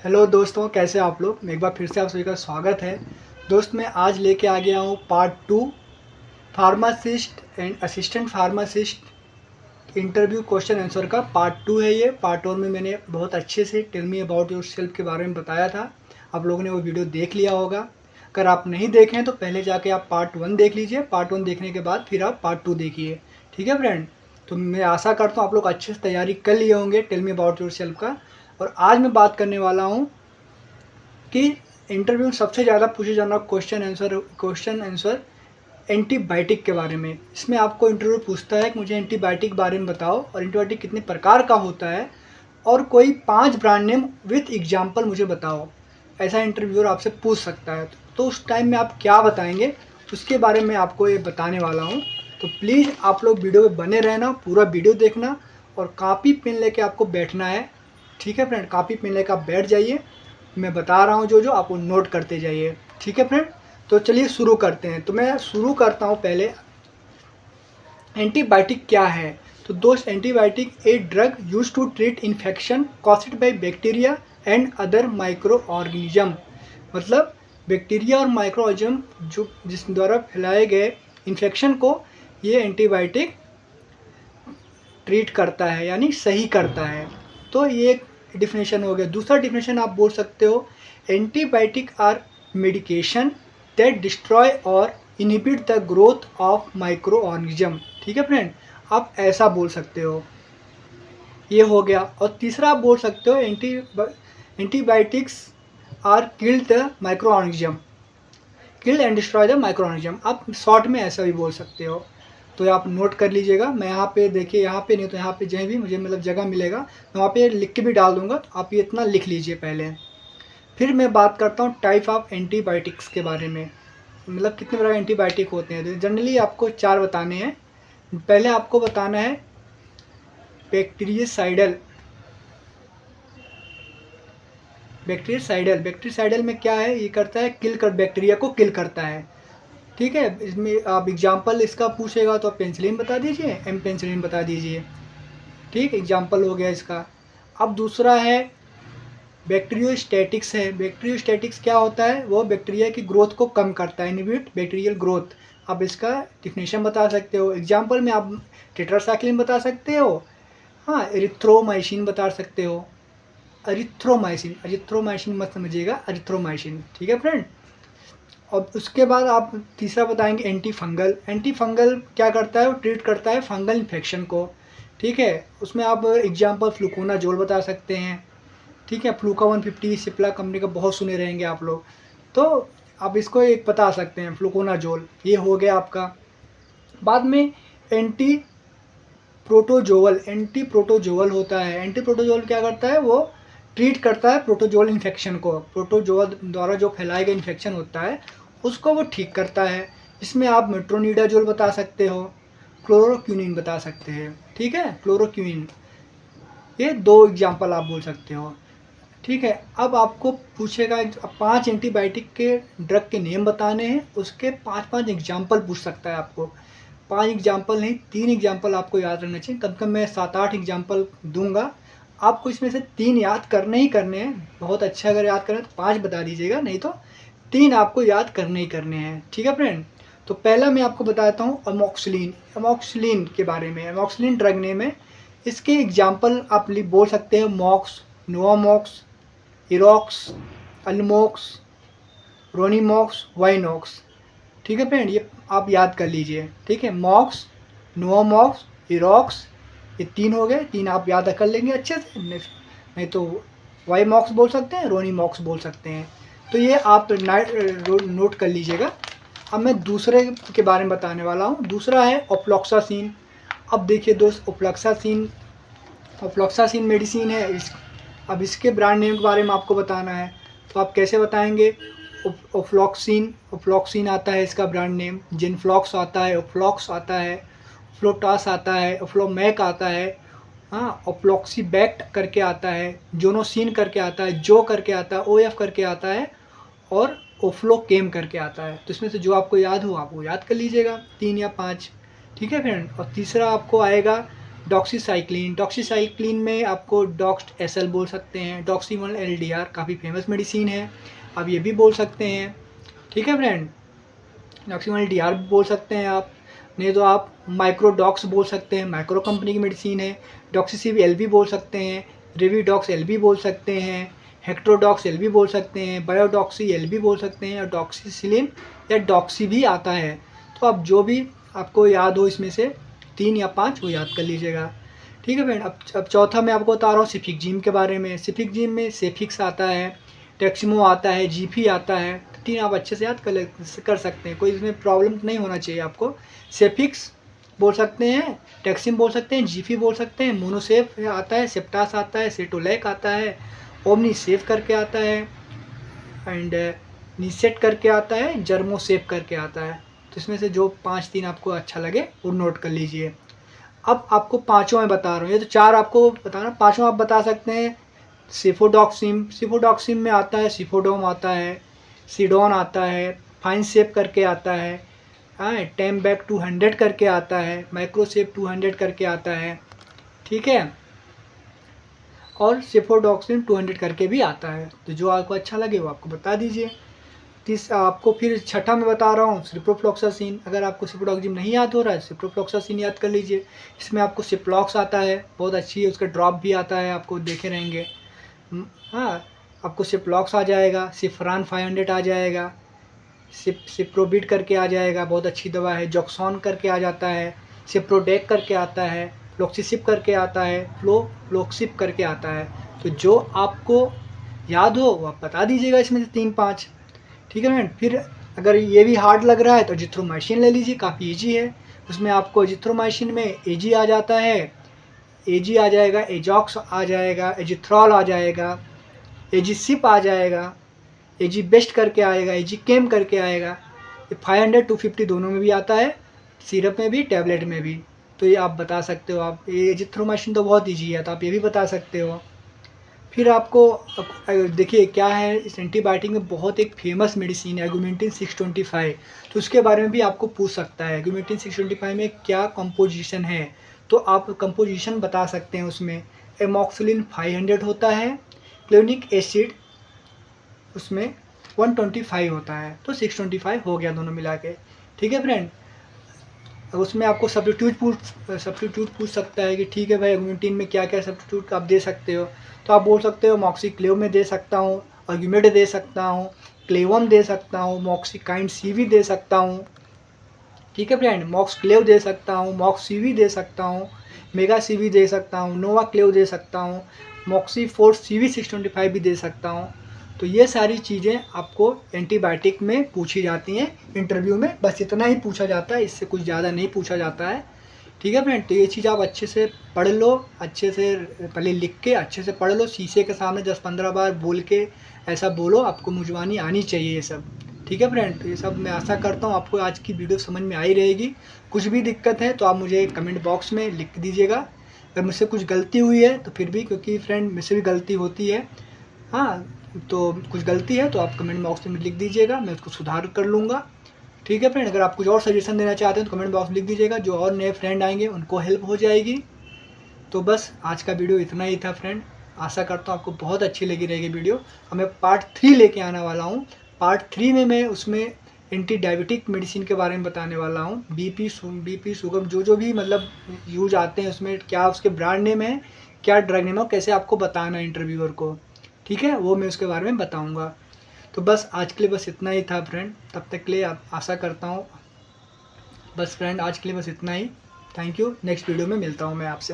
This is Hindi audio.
हेलो दोस्तों, कैसे आप लोग। एक बार फिर से आप सभी का स्वागत है। दोस्त मैं आज लेके आ गया हूँ part 2 pharmacist and assistant pharmacist interview question answer का पार्ट 2 है। ये पार्ट 1 में मैंने बहुत अच्छे से tell me about yourself के बारे में बताया था। आप लोगों ने वो वीडियो देख लिया होगा। अगर आप नहीं देखें तो पहले जाके आप पार्ट 1 देख लीजिए। पार्ट 1 देखने के बाद फिर आप पार्ट 2 देखिए। ठीक है फ्रेंड। तो मैं आशा करता हूँ आप लोग अच्छे से तैयारी कर लिए होंगे tell me about yourself का। और आज मैं बात करने वाला हूँ कि इंटरव्यू में सबसे ज़्यादा पूछे जाना क्वेश्चन आंसर एंटीबायोटिक के बारे में। इसमें आपको इंटरव्यू पूछता है कि मुझे एंटीबायोटिक के बारे में बताओ और एंटीबायोटिक कितने प्रकार का होता है और कोई 5 ब्रांड नेम विथ एग्जांपल मुझे बताओ। ऐसा इंटरव्यूअर आपसे पूछ सकता है। तो उस टाइम में आप क्या बताएंगे उसके बारे में आपको ये बताने वाला हूँ। तो प्लीज़ आप लोग वीडियो में बने रहना, पूरा वीडियो देखना और कापी पेन लेके आपको बैठना है। ठीक है फ्रेंड, कापी पेन लेकर आप बैठ जाइए। मैं बता रहा हूँ जो आपको नोट करते जाइए। ठीक है फ्रेंड। तो चलिए शुरू करते हैं। तो मैं शुरू करता हूँ पहले एंटीबायोटिक क्या है। तो दोस्त antibiotic a drug use to treat infection caused by bacteria and other microorganism. मतलब बैक्टीरिया और माइक्रो ऑर्गेनिज्म जो जिस द्वारा फैलाए गए इन्फेक्शन को ये एंटीबायोटिक ट्रीट करता है यानी सही करता है। तो ये एक डिफिनेशन हो गया। दूसरा डिफिनेशन आप बोल सकते हो antibiotic are medication that destroy और inhibit the growth of micro organism. ठीक है फ्रेंड, आप ऐसा बोल सकते हो। ये हो गया। और तीसरा आप बोल सकते हो antibiotics are killed the microorganism, kill and destroy the microorganism. आप शॉर्ट में ऐसा भी बोल सकते हो। तो आप नोट कर लीजिएगा। मैं यहाँ पे देखिए, यहाँ पे नहीं तो यहाँ पे जहीं भी मुझे मतलब जगह मिलेगा मैं वहाँ पे लिख के भी डाल दूंगा। तो आप ये इतना लिख लीजिए पहले। फिर मैं बात करता हूँ टाइप ऑफ एंटीबायोटिक्स के बारे में। मतलब कितने प्रकार के एंटीबायोटिक होते हैं। तो जनरली आपको 4 बताने हैं। पहले आपको बताना है बैक्टीरियसाइडल। बैक्टीरियसाइडल में क्या है, ये करता है किल कर, बैक्टीरिया को किल करता है। ठीक है। इसमें आप एग्जाम्पल इसका पूछेगा तो आप पेंसिलिन बता दीजिए, एम पेंसिलिन बता दीजिए। ठीक, एग्जाम्पल हो गया इसका। अब दूसरा है बैक्टीरियोस्टैटिक्स है। बैक्टीरियोस्टैटिक्स क्या होता है, वो बैक्टीरिया की ग्रोथ को कम करता है, इनहिबिट बैक्टीरियल ग्रोथ। आप इसका डिफिनेशन बता सकते हो। एग्जाम्पल में आप टेट्रासाइक्लिन बता सकते हो, हाँ एरिथ्रोमाइसिन बता सकते हो। अरिथ्रोमाइसिन मत समझिएगा, अरिथ्रोमाइसिन। ठीक है फ्रेंड। और उसके बाद आप तीसरा बताएंगे एंटी फंगल। एंटी फंगल क्या करता है, वो ट्रीट करता है फंगल इन्फेक्शन को। ठीक है। उसमें आप एग्जांपल फ्लूकोनाजोल बता सकते हैं। ठीक है। फ्लूका 150 सिप्ला कंपनी का बहुत सुने रहेंगे आप लोग। तो आप इसको एक बता सकते हैं फ्लूकोनाजोल। ये हो गया आपका। बाद में एंटी प्रोटोजोअल होता है। एंटी प्रोटोजोअल क्या करता है, वो ट्रीट करता है प्रोटोजोअल इन्फेक्शन को। प्रोटोजोअल द्वारा जो फैलाया गया इन्फेक्शन होता है उसको वो ठीक करता है। इसमें आप मेट्रोनिडाजोल बता सकते हो, क्लोरोक्विनिन बता सकते हैं। ठीक है, क्लोरोक्विनिन। ये 2 एग्जाम्पल आप बोल सकते हो। ठीक है। अब आपको पूछेगा 5 एंटीबायोटिक के ड्रग के नेम बताने हैं, उसके 5-5 एग्जाम्पल पूछ सकता है आपको। 5 एग्जाम्पल नहीं, 3 एग्जाम्पल आपको याद रखना चाहिए। कम से कम मैं 7-8 एग्जाम्पल दूंगा आपको। इसमें से 3 याद करने ही करने हैं। बहुत अच्छा अगर याद करें तो 5 बता दीजिएगा, नहीं तो 3 आपको याद करने ही करने हैं। ठीक है फ्रेंड। तो पहला मैं आपको बताता हूँ अमोक्सिलिन। अमोक्सिलिन के बारे में, अमोक्सिलिन ड्रग नेम है। इसके एग्जाम्पल आप बोल सकते हैं मॉक्स, नोवामॉक्स, इरॉक्स, अल्मोक्स, रोनीमॉक्स, वाइनॉक्स। ठीक है फ्रेंड, ये आप याद कर लीजिए। ठीक है, मॉक्स, नोवामॉक्स, इरॉक्स, ये 3 हो गए। 3 आप याद कर लेंगे अच्छे से। नहीं तो वाईमॉक्स बोल सकते हैं, रोनीमॉक्स बोल सकते हैं। तो ये आप नोट कर लीजिएगा। अब मैं दूसरे के बारे में बताने वाला हूँ। दूसरा है ओफ्लॉक्सासिन। अब देखिए दोस्त, ओफ्लॉक्सासिन मेडिसिन है। अब इसके ब्रांड नेम के बारे में आपको बताना है। तो आप कैसे बताएंगे, ओफ्लॉक्सिन आता है इसका ब्रांड नेम, जिनफ्लॉक्स आता है, ओफ्लॉक्स आता है, फ्लोटास आता है, ओफ्लोमैक आता है, हाँ ओफ्लॉक्सीबैक्ट करके आता है, जोनोसिन करके आता है, जो करके आता है, ओएफ करके आता है और ओफ्लोकेम करके आता है। तो इसमें से जो आपको याद हो आप वो याद कर लीजिएगा, 3 या 5। ठीक है फ्रेंड। और तीसरा आपको आएगा डॉक्सीसाइक्लिन में आपको डॉक्स SL बोल सकते हैं, डॉक्सीमल LDR काफ़ी फेमस मेडिसिन है, आप ये भी बोल सकते हैं। ठीक है फ्रेंड, डॉक्सीमल LDR भी बोल सकते हैं आप, नहीं तो आप माइक्रोडॉक्स बोल सकते हैं, माइक्रो कंपनी की मेडिसिन है। डॉक्सीसिब L भी बोल सकते हैं, रिवीडॉक्स L भी बोल सकते हैं, हेक्ट्रोडॉक्स L भी बोल सकते हैं, बायोडॉक्सी L भी बोल सकते हैं, और डॉक्सीसिलिन या डॉक्सी भी आता है। तो आप जो भी आपको याद हो इसमें से 3 या 5 वो याद कर लीजिएगा। ठीक है फ्रेंड, अब चौथा मैं आपको बता रहा हूँ सिफिकजिम के बारे में। सिफिकजिम में सेफिक्स आता है, टेक्सिमो आता है, जीफी आता है, 3 आप अच्छे से याद कर सकते हैं, कोई इसमें प्रॉब्लम नहीं होना चाहिए आपको। सेफिक्स बोल सकते हैं, टेक्सिम बोल सकते हैं, जीफी बोल सकते हैं, मोनोसेफ आता है, सेप्टास आता है, सेटोलैक आता है, ओमनी सेफ करके आता है, एंड निसेट करके आता है, जर्मोसेफ करके आता है। तो इसमें से जो 5-3 आपको अच्छा लगे वो नोट कर लीजिए। अब आपको पाँचों मैं बता रहा हूँ, ये तो 4 आपको बताना, पाँचों आप बता सकते हैं। सिफोडॉक्सिम में आता है, सिफोडोम आता है, सीडोन आता है, फाइन सेप करके आता है, टेमबैक 200 करके आता है, माइक्रोसेप 200 करके आता है। ठीक है, और सिफोडॉक्सिन 200 करके भी आता है। तो जो आपको अच्छा लगे वो आपको बता दीजिए। आपको फिर छठा में बता रहा हूँ सिप्रोफ्लॉक्सासिन। अगर आपको सिप्रोडॉक्सिन नहीं याद हो रहा है, सिप्रोफ्लॉक्सासिन याद कर लीजिए। इसमें आपको सिप्लॉक्स आता है, बहुत अच्छी है, उसका ड्रॉप भी आता है, आपको देखे रहेंगे। हाँ, आपको सिप्लॉक्स आ जाएगा, सिफ्रान 500 आ जाएगा, सिप्रोबिट करके आ जाएगा, बहुत अच्छी दवा है, जॉक्सॉन करके आ जाता है, सिप्रोडेक करके आता है, फ्लोक्सीसिप करके आता है, फ्लोक्सिप करके आता है। तो जो आपको याद हो वो आप बता दीजिएगा इसमें से 3-5। ठीक है फ्रेंड, फिर अगर ये भी हार्ड लग रहा है तो एजिथ्रोमाइसिन ले लीजिए, काफ़ी ईजी है। उसमें आपको एजिथ्रोमाइसिन में एजी आ जाता है, एजी आ जाएगा, एजॉक्स आ जाएगा, एजिथ्रॉल आ जाएगा, एजीसिप आ जाएगा, एजी बेस्ट करके आएगा, एजी केम करके आएगा। ये 500-250 दोनों में भी आता है, सिरप में भी, टैबलेट में भी। तो ये आप बता सकते हो। आप ये एजिथ्रोमाइसिन तो बहुत ईजी है, तो आप ये भी बता सकते हो। फिर आपको देखिए क्या है, इस एंटीबायोटिक में बहुत एक फेमस मेडिसिन है अगुमेंटिन 625, तो उसके बारे में भी आपको पूछ सकता है। अगुमेंटिन 625 में क्या कंपोजिशन है, तो आप कंपोजिशन बता सकते हैं। उसमें एमॉक्सिलिन 500 होता है, क्लोनिक एसिड उसमें 125 होता है, तो 625 हो गया दोनों मिला के। ठीक है फ्रेंड, अब उसमें आपको सब्स्टिट्यूट पूछ सकता है कि ठीक है भाई अगुमेंटिन में क्या क्या सब्स्टिट्यूट आप दे सकते हो। तो आप बोल सकते हो मॉक्सीक्लेव में दे सकता हूँ, अग्यूमेट दे सकता हूँ, क्लेवम दे सकता हूँ, मॉक्सीकाइंड CV दे सकता हूँ। ठीक है फ्रेंड, मॉक्सक्लेव दे सकता हूँ, मॉक्स CV दे सकता हूँ, मेगा CV दे सकता हूँ, नोवा क्लेव दे सकता हूँ, मॉक्सीफोर्स CV 625 भी दे सकता हूँ। तो ये सारी चीज़ें आपको एंटीबायोटिक में पूछी जाती हैं इंटरव्यू में, बस इतना ही पूछा जाता है, इससे कुछ ज़्यादा नहीं पूछा जाता है। ठीक है फ्रेंड, तो ये चीज़ आप अच्छे से पढ़ लो, अच्छे से पहले लिख के अच्छे से पढ़ लो, शीशे के सामने 10-15 बार बोल के ऐसा बोलो, आपको मुंजवानी आनी चाहिए ये सब। ठीक है फ्रेंड, तो ये सब मैं आशा करता हूँ आपको आज की वीडियो समझ में आई रहेगी। कुछ भी दिक्कत है तो आप मुझे कमेंट बॉक्स में लिख दीजिएगा। अगर मुझसे कुछ गलती हुई है तो फिर भी, क्योंकि फ्रेंड मुझसे भी गलती होती है, हाँ, तो कुछ गलती है तो आप कमेंट बॉक्स में लिख दीजिएगा, मैं उसको सुधार कर लूँगा। ठीक है फ्रेंड, अगर आप कुछ और सजेशन देना चाहते हैं तो कमेंट बॉक्स में लिख दीजिएगा, जो और नए फ्रेंड आएंगे उनको हेल्प हो जाएगी। तो बस आज का वीडियो इतना ही था फ्रेंड, आशा करता हूँ आपको बहुत अच्छी लगी रहेगी वीडियो। अब मैं पार्ट 3 लेके आने वाला हूँ। पार्ट 3 में मैं उसमें एंटी डायबिटिक मेडिसिन के बारे में बताने वाला हूँ। बीपी शुगर जो भी मतलब यूज आते हैं उसमें, क्या उसके ब्रांड नेम है, क्या ड्रग नेम है, कैसे आपको बताना है इंटरव्यूअर को। ठीक है, वो मैं उसके बारे में बताऊँगा। तो बस आज के लिए बस इतना ही था फ्रेंड, तब तक के लिए आशा करता हूँ, बस फ्रेंड आज के लिए बस इतना ही। थैंक यू, नेक्स्ट वीडियो में मिलता हूँ मैं आपसे।